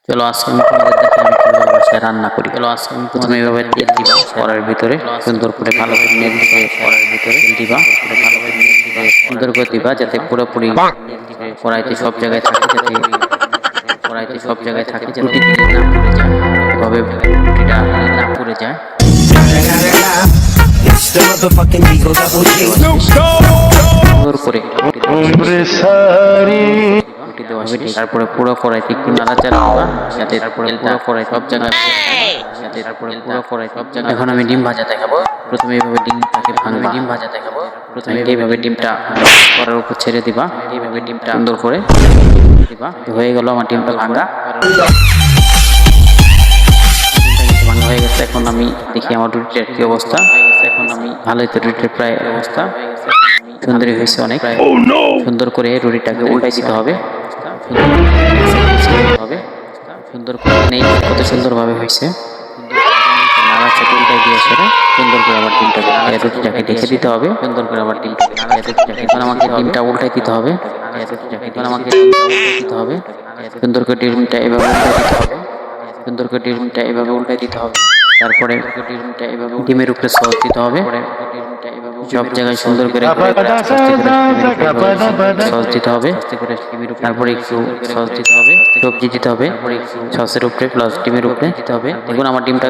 চলো আজকে আমি তোমাদের দেখাই আমি কিভাবে বাসায় রান্না করি। চলো আজকে আমি প্রথমে এইভাবে তেল দিবা কড়াইয়ের ভিতরে, সুন্দর করে ভালো করে নেড়ে দিয়ে কড়াইয়ের ভিতরে তেল দিবা, ভালো করে নেড়ে দিয়ে সুন্দর করে দিবা যাতে পুরোপুরি কড়াইতে সব জায়গায় থাকে, যাতে কড়াইতে সব জায়গায় থাকে, যাতে রুটি দিলে না পুড়ে যায়, এভাবে রুটিটা না পুড়ে যায়। সুন্দর করে তারপরে পুরো কড়াইতে একটু নাড়াচাড়া দিবা যাতে পুরো কড়াই সব জায়গায়, এখন আমি ডিম ভাজা দেখাবো। প্রথমে এইভাবে ডিমটাকে ভাঙবে, ডিম ভাজা দেখাবো। প্রথমে এইভাবে ডিমটা কড়ার উপর ছেড়ে দিবা, এইভাবে ডিমটা সুন্দর করে দিবা। হয়ে গেল আমার ডিমটা ভাঙা, ভাঙা হয়ে গেছে। এখন আমি দেখি আমার রুটির কি অবস্থা। এখন আমি ভালোই তো রুটির প্রায় অবস্থা সুন্দরই হয়েছে অনেক। সুন্দর করে রুটিটাকে উল্টাই দিতে হবে, সুন্দর করে নেই কত সুন্দরভাবে হয়েছে। নাড়াচাড়া উল্টাই দিয়ে সেটা সুন্দর করে আবার ডিমটাকে রুটিটাকে ঢেকে দিতে হবে। সুন্দর করে আবার ডিমটাকে এখন আমাকে ডিমটা উল্টাই দিতে হবে, এখন আমাকে উল্টাই দিতে হবে। সুন্দর করে ডিমটা এভাবে উল্টাই দিতে হবে, সুন্দর করে ডিমটা এভাবে উল্টাই দিতে হবে। তারপরে ডিমের উপরে সস দিতে হবে, সব জায়গায় সুন্দর করে সস দিতে হবে। তারপরে একটু সস দিতে হবে, সবজি দিতে হবে সসের উপরে প্লাস ডিমের উপরে দিতে হবে। দেখুন আমার ডিমটা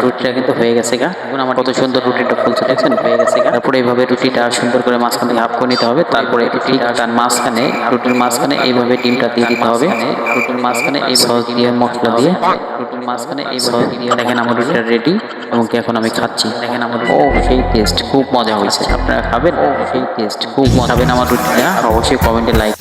রুটিটা কিন্তু হয়ে গেছে গা, দেখুন আমার কত সুন্দর রুটিটা ফুলছে, দেখছেন হয়ে গেছে গা। তারপরে এইভাবে রুটিটা সুন্দর করে মাঝখান থেকে হাফ করে নিতে হবে। তারপরে রুটিটার মাঝখানে, রুটির মাঝখানে এইভাবে ডিমটা দিয়ে দিতে হবে। রুটির মাঝখানে এই সস দিয়ে মশলা দিয়ে রুটির মাঝখানে এই সস দিয়ে দেখেন আমার রুটিটা রেডি। এবং এখন আমি খাচ্ছি, দেখেন আমার ও সেই টেস্ট খুব মজা হয়েছে। আপনারা খাবেন? ও সেই টেস্ট খুব মজা। খাবেন আমার রুটিটা? অবশ্যই কমেন্টে লাইক